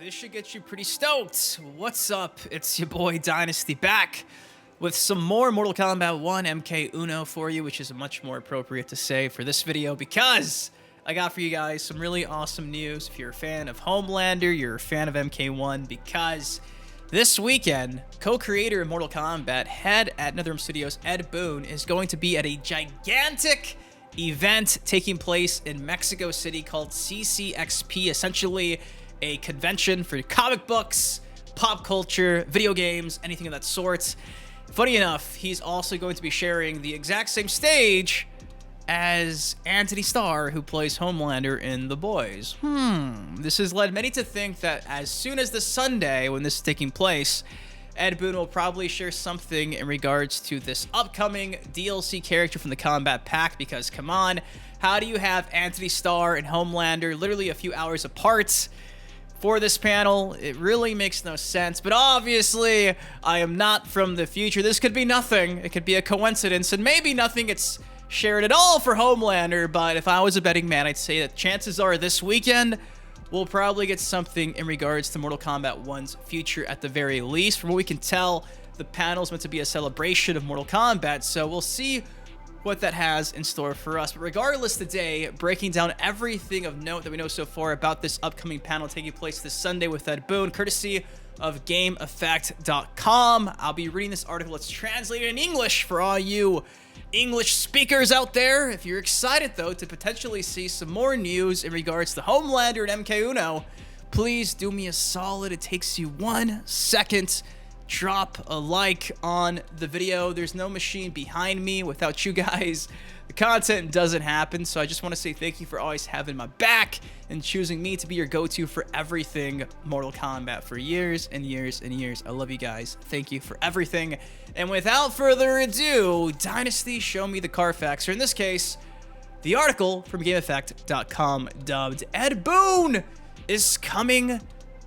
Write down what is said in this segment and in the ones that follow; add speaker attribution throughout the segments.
Speaker 1: This should get you pretty stoked. What's up? It's your boy Dynasty back with some more Mortal Kombat 1 MK Uno for you, which is much more appropriate to say for this video because I got for you guys some really awesome news. If you're a fan of Homelander, you're a fan of MK1, because this weekend, co-creator of Mortal Kombat, head at NetherRealm Studios, Ed Boon, is going to be at a gigantic event taking place in Mexico City called CCXP, essentially a convention for comic books, pop culture, video games, anything of that sort. Funny enough, he's also going to be sharing the exact same stage as Anthony Starr, who plays Homelander in The Boys. This has led many to think that as soon as this Sunday, when this is taking place, Ed Boon will probably share something in regards to this upcoming DLC character from the Combat Pack, because come on, how do you have Anthony Starr and Homelander literally a few hours apart for this panel? It really makes no sense, but obviously I am not from the future. This could be nothing. It could be a coincidence, and maybe nothing gets shared at all for Homelander, but if I was a betting man, I'd say that chances are this weekend we'll probably get something in regards to Mortal Kombat 1's future at the very least. From what we can tell, the panel's meant to be a celebration of Mortal Kombat, so we'll see what that has in store for us. But regardless, today, breaking down everything of note that we know so far about this upcoming panel taking place this Sunday with Ed Boon, courtesy of GameEffect.com. I'll be reading this article. It's translated in English for all you English speakers out there. If you're excited, though, to potentially see some more news in regards to Homelander and MK Uno, please do me a solid. It takes you 1 second. Drop a like on the video. There's no machine behind me. Without you guys, the content doesn't happen. So I just want to say thank you for always having my back and choosing me to be your go-to for everything Mortal Kombat for years and years and years. I love you guys. Thank you for everything. And without further ado, Dynasty, show me the Carfax, or in this case, the article from GameEffect.com dubbed Ed Boon is coming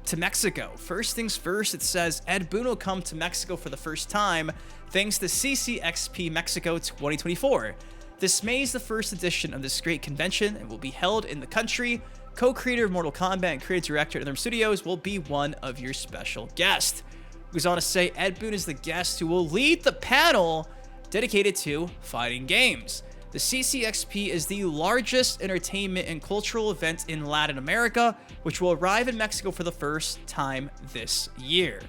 Speaker 1: to Mexico. First things first, it says Ed Boon will come to Mexico for the first time thanks to CCXP Mexico 2024. This May is the first edition of this great convention and will be held in the country. Co-creator of Mortal Kombat and creative director at NetherRealm Studios will be one of your special guests. Goes on to say Ed Boon is the guest who will lead the panel dedicated to fighting games. The CCXP is the largest entertainment and cultural event in Latin America, which will arrive in Mexico for the first time this year.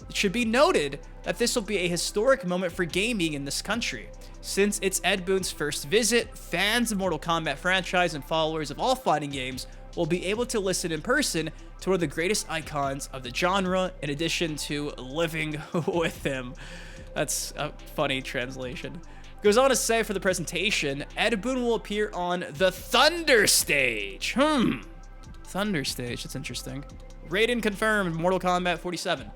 Speaker 1: It should be noted that this will be a historic moment for gaming in this country. Since it's Ed Boon's first visit, fans of Mortal Kombat franchise and followers of all fighting games will be able to listen in person to one of the greatest icons of the genre, in addition to living with him. That's a funny translation. Goes on to say for the presentation, Ed Boon will appear on the Thunder Stage. Thunder Stage, that's interesting. Raiden confirmed Mortal Kombat 47,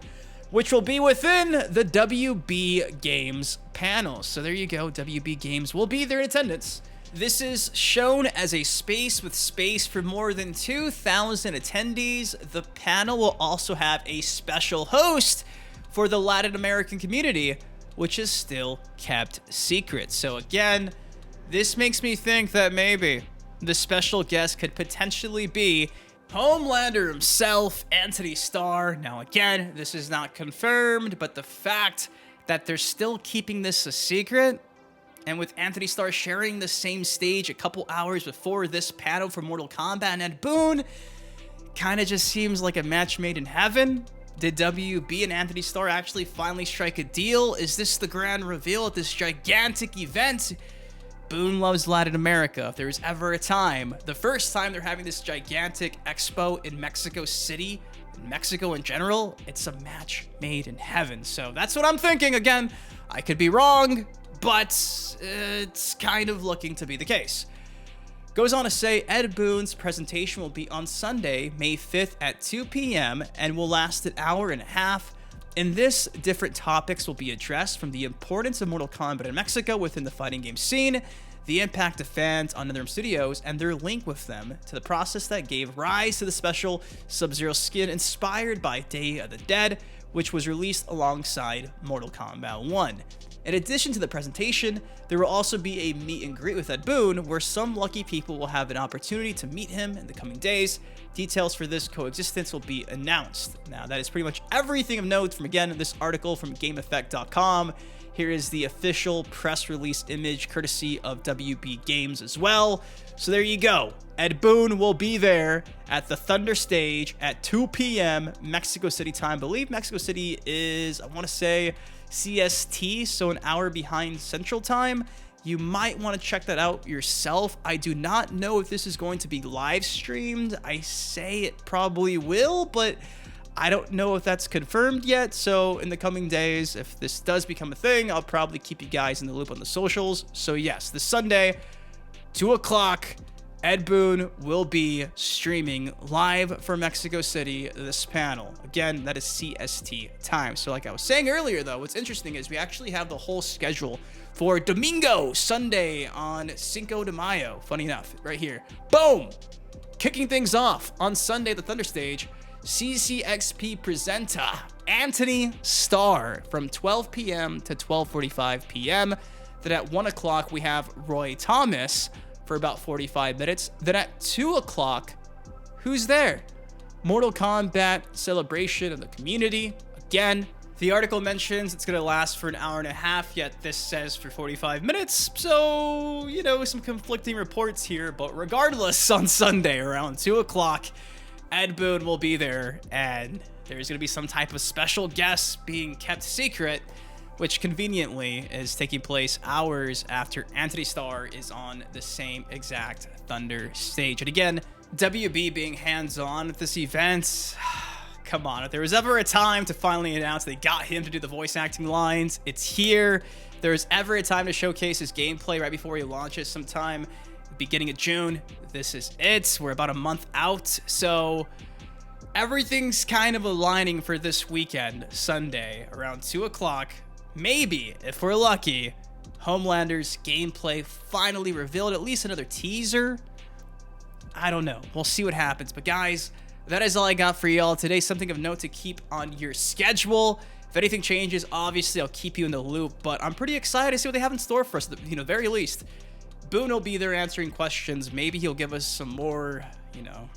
Speaker 1: which will be within the WB Games panel. So there you go, WB Games will be there in attendance. This is shown as a space with space for more than 2,000 attendees. The panel will also have a special host for the Latin American community, which is still kept secret. So again, this makes me think that maybe the special guest could potentially be Homelander himself, Anthony Starr. Now again, this is not confirmed, but the fact that they're still keeping this a secret, and with Anthony Starr sharing the same stage a couple hours before this panel for Mortal Kombat and Ed Boon, kind of just seems like a match made in heaven. Did WB and Anthony Starr actually finally strike a deal? Is this the grand reveal at this gigantic event? Boon loves Latin America. If there's ever a time, the first time they're having this gigantic expo in Mexico City, in Mexico in general, it's a match made in heaven. So that's what I'm thinking. Again, I could be wrong, but it's kind of looking to be the case. Goes on to say Ed Boon's presentation will be on Sunday, May 5th at 2 p.m. and will last an hour and a half. In this, different topics will be addressed, from the importance of Mortal Kombat in Mexico within the fighting game scene, the impact of fans on NetherRealm Studios and their link with them, to the process that gave rise to the special Sub-Zero skin inspired by Day of the Dead, which was released alongside Mortal Kombat 1. In addition to the presentation, there will also be a meet and greet with Ed Boon, where some lucky people will have an opportunity to meet him in the coming days. Details for this coexistence will be announced. Now, that is pretty much everything of note from, again, this article from GameEffect.com. Here is the official press release image, courtesy of WB Games as well. So there you go. Ed Boon will be there at the Thunder stage at 2 p.m. Mexico City time. I believe Mexico City is, I want to say, CST, so an hour behind Central Time. You might want to check that out yourself. I do not know if this is going to be live streamed. I say it probably will, but I don't know if that's confirmed yet. So in the coming days, if this does become a thing, I'll probably keep you guys in the loop on the socials. So yes, this Sunday, 2 o'clock, Ed Boon will be streaming live from Mexico City this panel. Again, that is CST time. So like I was saying earlier, though, what's interesting is we actually have the whole schedule for Domingo, Sunday on Cinco de Mayo. Funny enough, right here. Boom! Kicking things off on Sunday at the Thunder stage, CCXP presenter Anthony Starr from 12 p.m. to 12:45 p.m. Then at 1 o'clock, we have Roy Thomas for about 45 minutes. Then at 2 o'clock, who's there? Mortal Kombat Celebration of the Community. Again, the article mentions it's going to last for an hour and a half, yet this says for 45 minutes. So, you know, some conflicting reports here. But regardless, on Sunday around 2 o'clock, Ed Boon will be there, and there's going to be some type of special guest being kept secret, which conveniently is taking place hours after Anthony Starr is on the same exact Thunder stage. And again, WB being hands-on with this event, come on, if there was ever a time to finally announce they got him to do the voice acting lines, it's here. If there's ever a time to showcase his gameplay right before he launches sometime beginning of June, this is it. We're about a month out, so everything's kind of aligning for this weekend, Sunday, around 2 o'clock. Maybe, if we're lucky, Homelander's gameplay finally revealed, at least another teaser. I don't know. We'll see what happens. But guys, that is all I got for y'all today. Something of note to keep on your schedule. If anything changes, obviously I'll keep you in the loop. But I'm pretty excited to see what they have in store for us, you know, very least. Boon will be there answering questions. Maybe he'll give us some more, you know,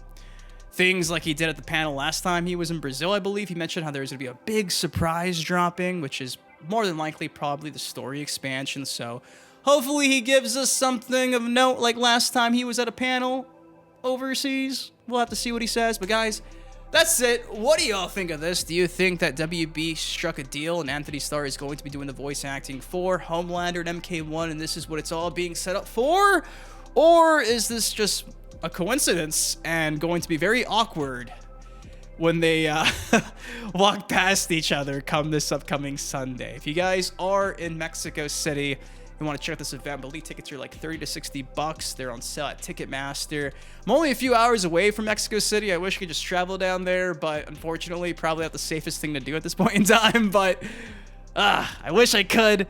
Speaker 1: things like he did at the panel last time he was in Brazil, I believe. He mentioned how there's going to be a big surprise dropping, which is more than likely probably the story expansion. So hopefully he gives us something of note like last time he was at a panel overseas. We'll have to see what he says. But guys, that's it. What do y'all think of this? Do you think that WB struck a deal and Anthony Starr is going to be doing the voice acting for Homelander and MK1 and this is what it's all being set up for? Or is this just a coincidence and going to be very awkward when they walk past each other come this upcoming Sunday? If you guys are in Mexico City and want to check out this event, I believe tickets are like 30 to 60 bucks. They're on sale at Ticketmaster. I'm only a few hours away from Mexico City. I wish I could just travel down there, but unfortunately, probably not the safest thing to do at this point in time. But I wish I could.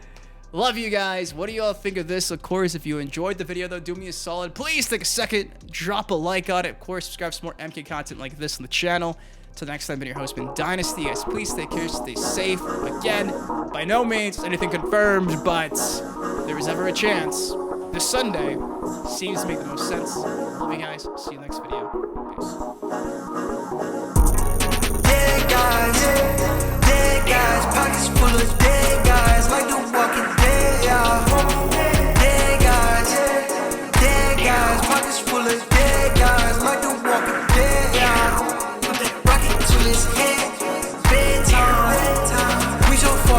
Speaker 1: Love you guys. What do you all think of this? Of course, if you enjoyed the video, though, do me a solid. Please take a second, drop a like on it. Of course, subscribe for more MK content like this on the channel. Till next time, been your host, Been Dynasty. Guys, please take care, stay safe. Again, by no means anything confirmed, but if there was ever a chance, this Sunday seems to make the most sense. Love you guys. See you next video. Peace.
Speaker 2: Dead guys, pockets full of dead guys, like the walking dead, y'all. Dead guys, pockets full of dead guys, like the walking dead, y'all. Put that rocket to his head.